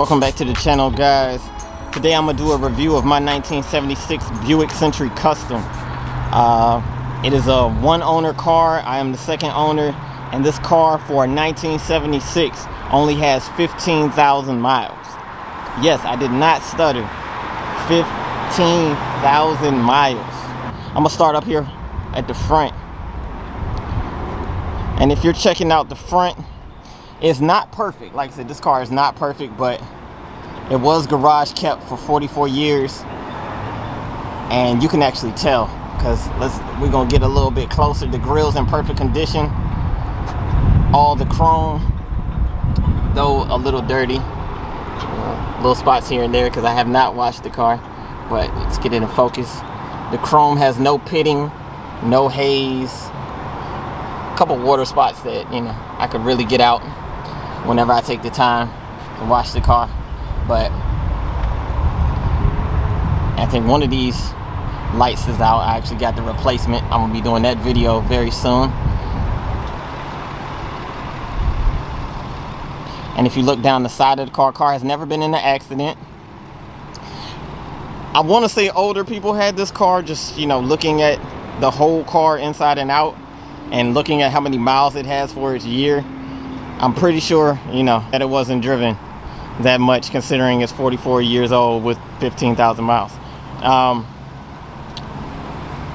Welcome back to the channel, guys. Today I'm gonna do a review of my 1976 Buick Century Custom. It is a one-owner car. I am the second owner, and this car for 1976 only has 15,000 miles. Yes, I did not stutter. 15,000 miles. I'm gonna start up here at the front. And if you're checking out the front, it's not perfect. Like I said, this car is not perfect, but it was garage kept for 44 years. And you can actually tell, because we're gonna get a little bit closer. The grill's in perfect condition. All the chrome, though a little dirty. Little spots here and there because I have not washed the car. But let's get it in focus. The chrome has no pitting, no haze. A couple water spots that, you know, I could really get out whenever I take the time to wash the car. But I think one of these lights is out. I actually got the replacement. I'm gonna be doing that video very soon. And if you look down the side of the car has never been in an accident. I want to say older people had this car, just, you know, looking at the whole car inside and out and looking at how many miles it has for its year. I'm pretty sure, you know, that it wasn't driven that much, considering it's 44 years old with 15,000 miles.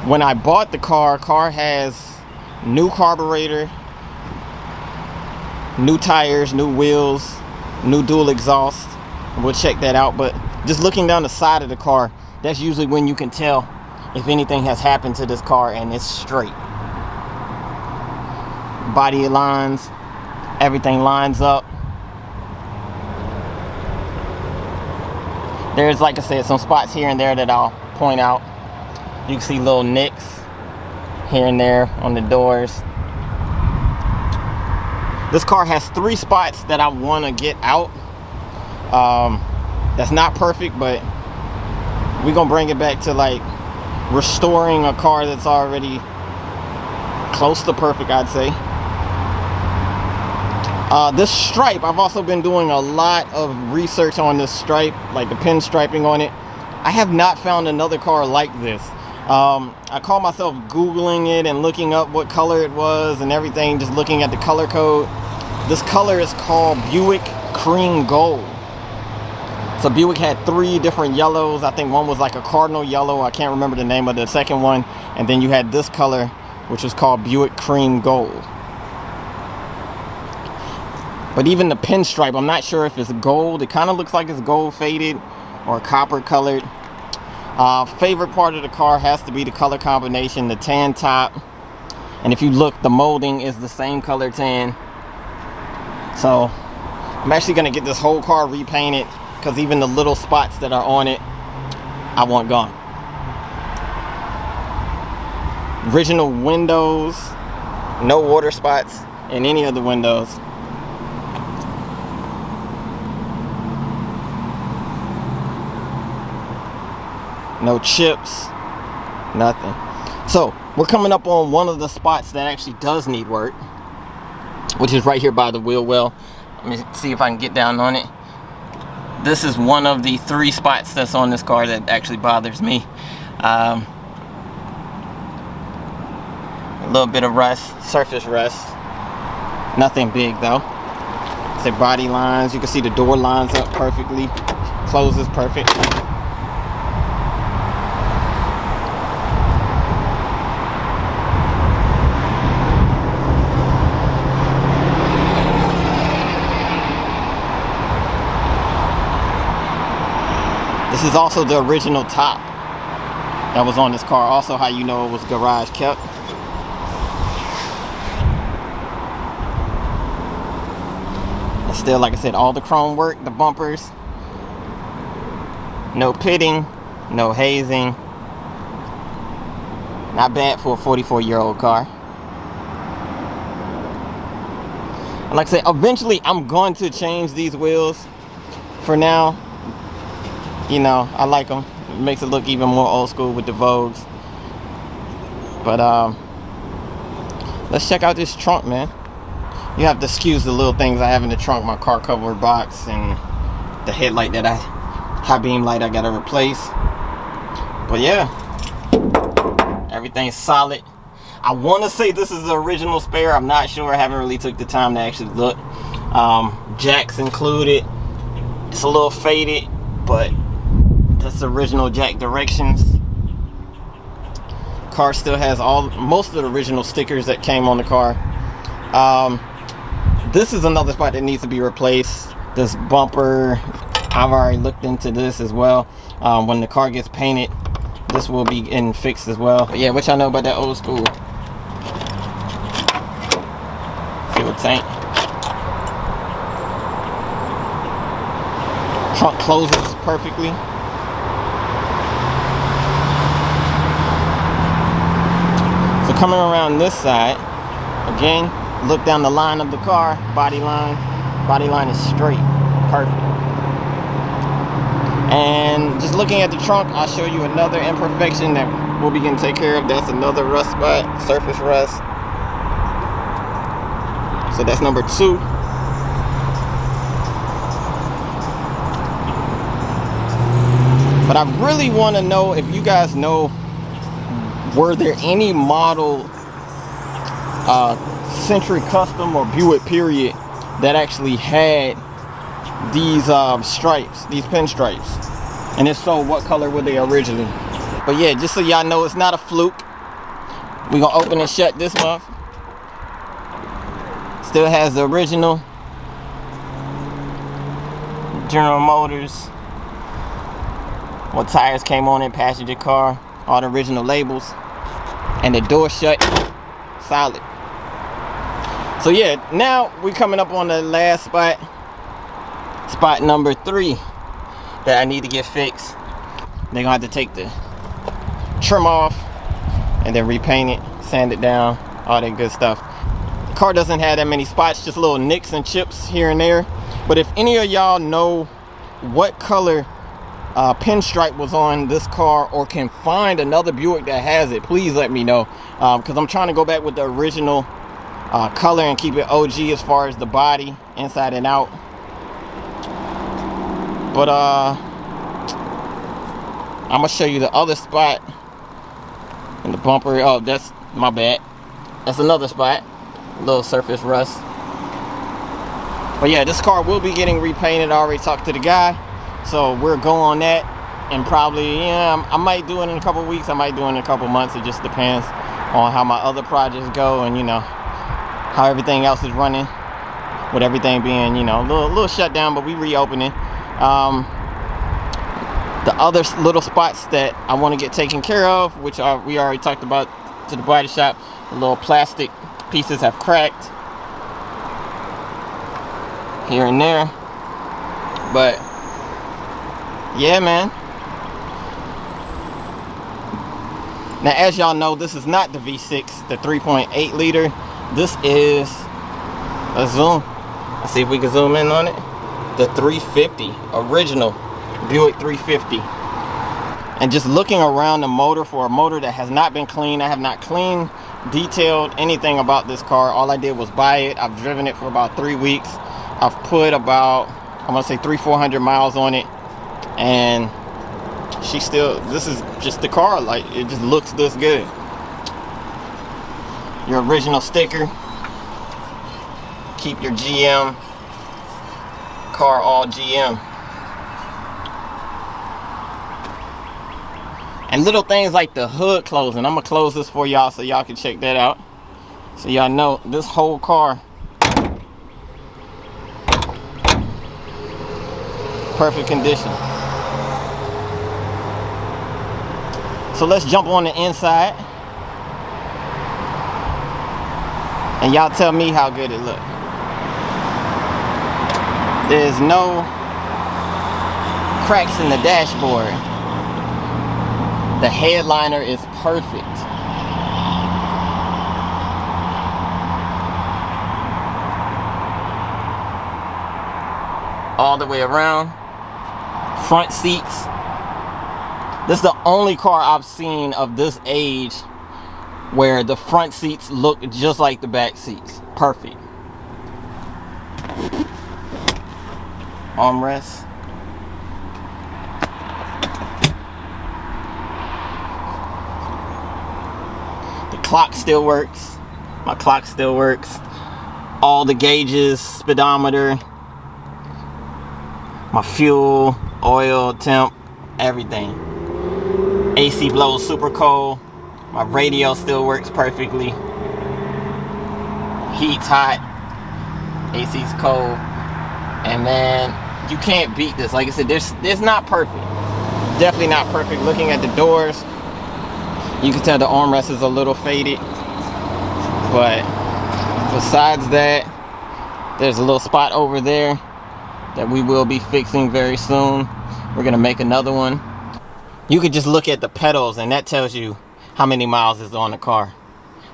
When I bought the car has new carburetor, new tires, new wheels, new dual exhaust. We'll check that out. But just looking down the side of the car, that's usually when you can tell if anything has happened to this car, and it's straight. Body lines, everything lines up. There's, like I said, some spots here and there that I'll point out. You can see little nicks here and there on the doors. This car has 3 spots that I want to get out. That's not perfect, but we're gonna bring it back to like restoring a car that's already close to perfect, I'd say. This stripe, I've also been doing a lot of research on this stripe, like the pinstriping on it. I have not found another car like this. I call myself Googling it and looking up what color it was and everything, just looking at the color code. This color is called Buick Cream Gold. So Buick had 3 different yellows. I think one was like a cardinal yellow. I can't remember the name of the second one. And then you had this color, which was called Buick Cream Gold. But even the pinstripe, I'm not sure if it's gold. It kind of looks like it's gold faded or copper colored. Favorite part of the car has to be the color combination, the tan top. And if you look, the molding is the same color tan. So I'm actually going to get this whole car repainted, because even the little spots that are on it, I want gone. Original windows, no water spots in any of the windows. No chips, nothing. So we're coming up on one of the spots that actually does need work, which is right here by the wheel well. Let me see if I can get down on it. This is one of the 3 spots that's on this car that actually bothers me. A little bit of rust, surface rust. Nothing big though. Say body lines, you can see the door lines up perfectly. Closes perfect. This is also the original top that was on this car. Also how you know it was garage kept. And still, like I said, all the chrome work, the bumpers. No pitting, no hazing. Not bad for a 44-year-old car. And like I said, eventually I'm going to change these wheels. For now, you know, I like them. It makes it look even more old school with the Vogues. But let's check out this trunk, man. You have to excuse the little things I have in the trunk, my car cover box and the headlight that high beam light I gotta replace. But yeah, everything's solid. I want to say this is the original spare. I'm not sure. I haven't really took the time to actually look. Jacks included. It's a little faded, but that's the original jack directions. Car still has most of the original stickers that came on the car. This is another spot that needs to be replaced. This bumper, I've already looked into this as well. When the car gets painted, this will be getting fixed as well. But yeah, what y'all know about that old school fuel tank? Trunk closes perfectly. So coming around this side, again, look down the line of the car, body line is straight, perfect. And just looking at the trunk, I'll show you another imperfection that we'll be getting taken care of. That's another rust spot, surface rust. So that's number 2. But I really want to know if you guys know, were there any model Century Custom or Buick period that actually had these stripes, these pinstripes? And if so, what color were they originally? But yeah, just so y'all know, it's not a fluke. We're gonna open and shut this month. Still has the original General Motors, what tires came on in passenger car, all the original labels, and the door shut, solid. So yeah, now we're coming up on the last spot, spot number 3 that I need to get fixed. They're gonna have to take the trim off and then repaint it, sand it down, all that good stuff. The car doesn't have that many spots, just little nicks and chips here and there. But if any of y'all know what color pinstripe was on this car, or can find another Buick that has it, please let me know, because I'm trying to go back with the original color and keep it OG as far as the body inside and out. But I'm gonna show you the other spot in the bumper. Oh, that's my bad, that's another spot, a little surface rust. But yeah, this car will be getting repainted. I already talked to the guy, so we're going on that. And probably, yeah, I might do it in a couple weeks, I might do it in a couple months. It just depends on how my other projects go, and you know, how everything else is running, with everything being, you know, a little shut down, but we reopening. The other little spots that I want to get taken care of, which we already talked about to the body shop, the little plastic pieces have cracked here and there. But yeah, man. Now, as y'all know, this is not the V6, the 3.8 liter. This is a zoom. Let's see if we can zoom in on it. The 350, original Buick 350. And just looking around the motor, for a motor that has not been cleaned, I have not cleaned, detailed anything about this car. All I did was buy it. I've driven it for about 3 weeks. I've put about, I'm gonna say 300-400 miles on it, and she still, this is just the car, like, it just looks this good. Your original sticker, keep your GM, car all GM. And little things like the hood closing, I'm gonna close this for y'all so y'all can check that out, so y'all know this whole car, perfect condition. So let's jump on the inside, and y'all tell me how good it looks. There's no cracks in the dashboard. The headliner is perfect. All the way around. Front seats. This is the only car I've seen of this age where the front seats look just like the back seats. Perfect. Armrest. clock still works. My clock still works. All the gauges, speedometer, my fuel, oil, temp, everything. AC blows super cold. My radio still works perfectly. Heat's hot. AC's cold. And man, you can't beat this. Like I said, there's not perfect. Definitely not perfect. Looking at the doors, you can tell the armrest is a little faded. But besides that, there's a little spot over there that we will be fixing very soon. We're gonna make another one. You could just look at the pedals and that tells you how many miles is on the car.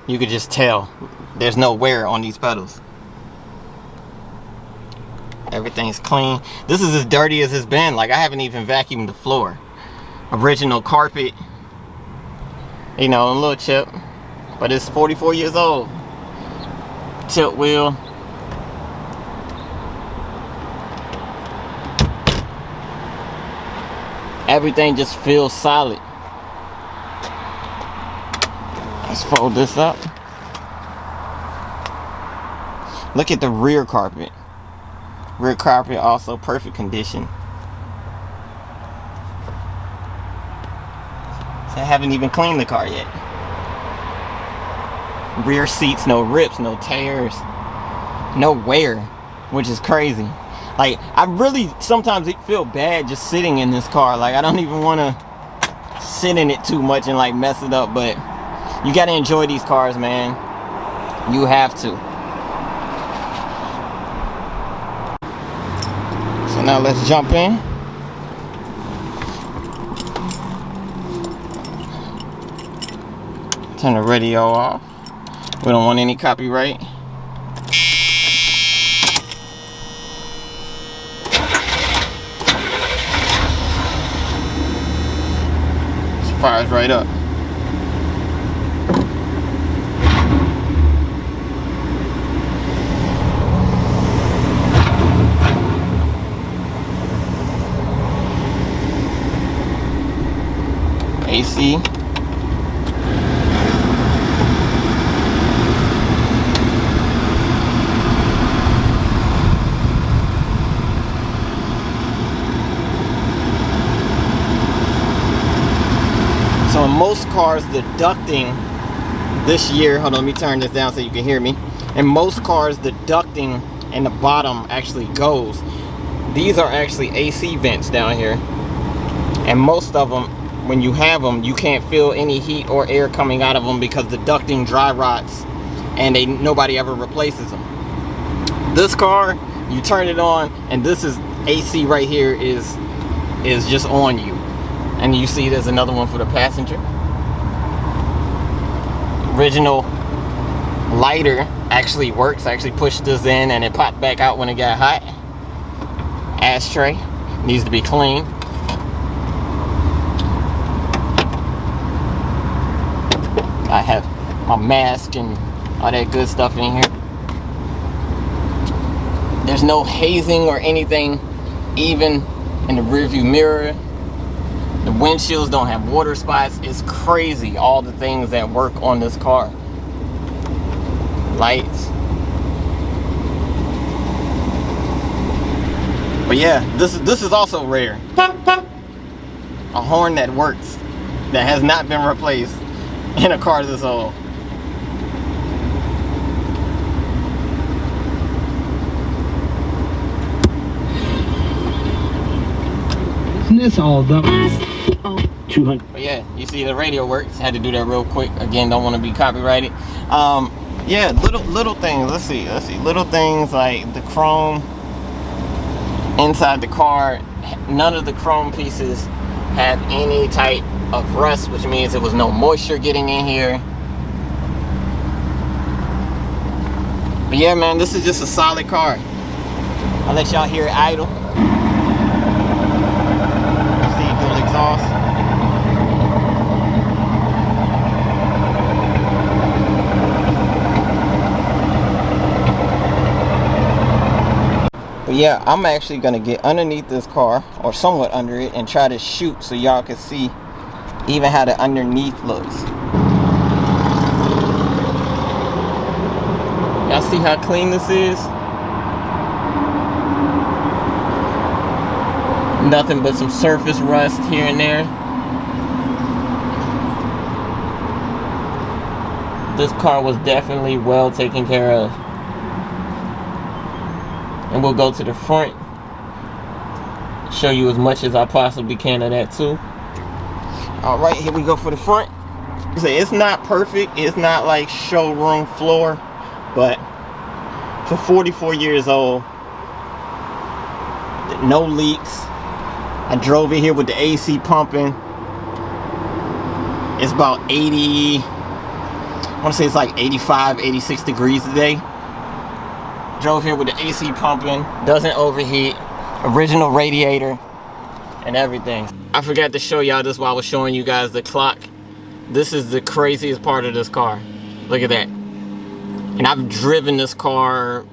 You could just tell there's no wear on these pedals. Everything's clean. This is as dirty as it's been. Like, I haven't even vacuumed the floor. Original carpet, you know, a little chip, but it's 44 years old. Tilt wheel. Everything just feels solid. Let's fold this up. Look at the rear carpet. Rear carpet also perfect condition. So I haven't even cleaned the car yet. Rear seats, no rips, no tears, no wear, which is crazy. Like, I really sometimes feel bad just sitting in this car. Like, I don't even want to sit in it too much and like mess it up, but you got to enjoy these cars, man. You have to. So now let's jump in. Turn the radio off. We don't want any copyright. Fires right up. AC. So in most cars, the ducting this year, hold on, let me turn this down so you can hear me. In most cars, the ducting in the bottom actually goes. These are actually AC vents down here. And most of them, when you have them, you can't feel any heat or air coming out of them because the ducting dry rots and nobody ever replaces them. This car, you turn it on and this is AC right here is just on you. And you see there's another one for the passenger. Original lighter actually works. I actually pushed this in and it popped back out when it got hot. Ashtray needs to be clean. I have my mask and all that good stuff in here. There's no hazing or anything even in the rearview mirror. The windshields don't have water spots. It's crazy all the things that work on this car. Lights. But yeah, this is also rare. A horn that works, that has not been replaced in a car this old. Isn't this all done? 200. But yeah, you see the radio works. Had to do that real quick. Again, don't want to be copyrighted. Yeah, little things. Let's see. Little things like the chrome inside the car. None of the chrome pieces have any type of rust, which means there was no moisture getting in here. But yeah, man, this is just a solid car. I'll let y'all hear it idle. See, dual exhaust. But yeah, I'm actually gonna get underneath this car, or somewhat under it, and try to shoot so y'all can see even how the underneath looks. Y'all see how clean this is? Nothing but some surface rust here and there. This car was definitely well taken care of. And we'll go to the front, show you as much as I possibly can of that too. All right, here we go for the front. It's not perfect. It's not like showroom floor, but for 44 years old, no leaks. I drove in here with the AC pumping. It's about 80, I want to say it's like 85, 86 degrees today. Drove here with the AC pumping, doesn't overheat, original radiator and everything. I forgot to show y'all this while I was showing you guys the clock. This is the craziest part of this car. Look at that. And I've driven this car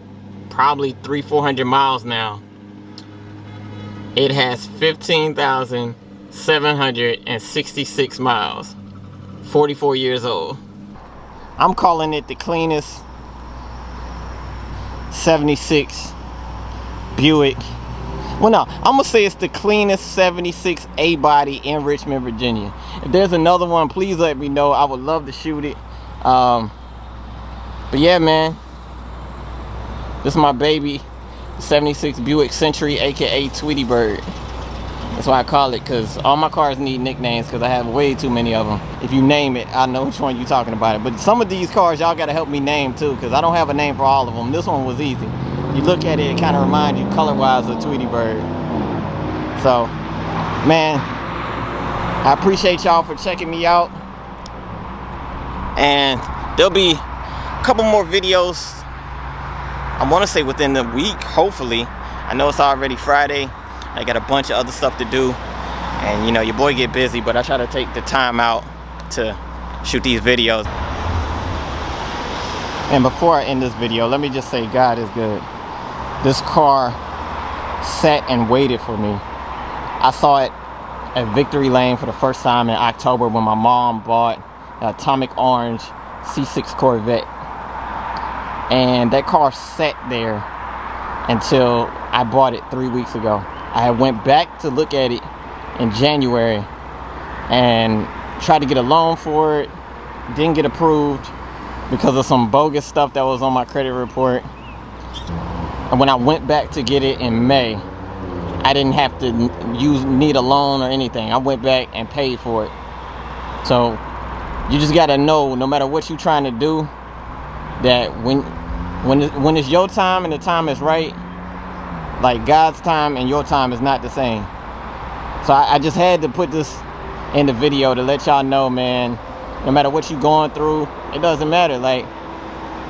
probably 300-400 miles now. It has 15,766 miles. 44 years old. I'm calling it the cleanest 76 Buick. Well, no, I'm gonna say it's the cleanest 76 A-body in Richmond, Virginia. If there's another one, please let me know. I would love to shoot it. But yeah, man, this is my baby, 76 Buick Century, aka Tweety Bird. That's why I call it, because all my cars need nicknames, because I have way too many of them. If you name it, I know which one you're talking about it. But some of these cars, y'all gotta help me name too, because I don't have a name for all of them. This one was easy. You look at it, it kind of reminds you color-wise of Tweety Bird. So, man, I appreciate y'all for checking me out. And there'll be a couple more videos, I want to say within the week, hopefully. I know it's already Friday. I got a bunch of other stuff to do. And, you know, your boy get busy, but I try to take the time out to shoot these videos. And before I end this video, let me just say God is good. This car sat and waited for me. I saw it at Victory Lane for the first time in October when my mom bought an atomic orange C6 Corvette. And that car sat there until I bought it 3 weeks ago. I went back to look at it in January and tried to get a loan for it. Didn't get approved because of some bogus stuff that was on my credit report. And when I went back to get it in May, I didn't have to need a loan or anything. I went back and paid for it. So you just gotta know, no matter what you're trying to do, that when it's your time and the time is right, like God's time and your time is not the same. So I just had to put this in the video to let y'all know, man, no matter what you're going through, it doesn't matter. Like,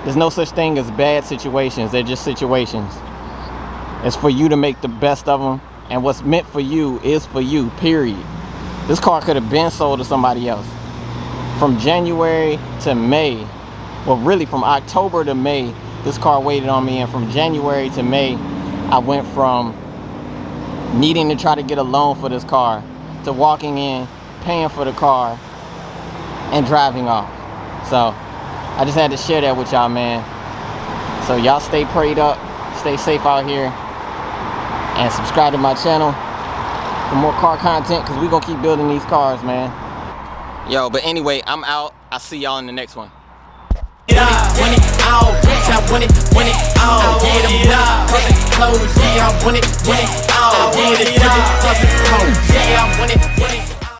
there's no such thing as bad situations. They're just situations. It's for you to make the best of them. And what's meant for you is for you, period. This car could have been sold to somebody else. From January to May, well, really from October to May, this car waited on me. And from January to May, I went from needing to try to get a loan for this car to walking in, paying for the car, and driving off. So I just had to share that with y'all, man. So y'all stay prayed up, stay safe out here, and subscribe to my channel for more car content, because we're gonna keep building these cars, man. Yo, but anyway, I'm out. I'll see y'all in the next one. Win it all, bitch, I win it all. Yeah, them perfect clothes, yeah, I win it all. Yeah, the perfect clothes, yeah, I win it all.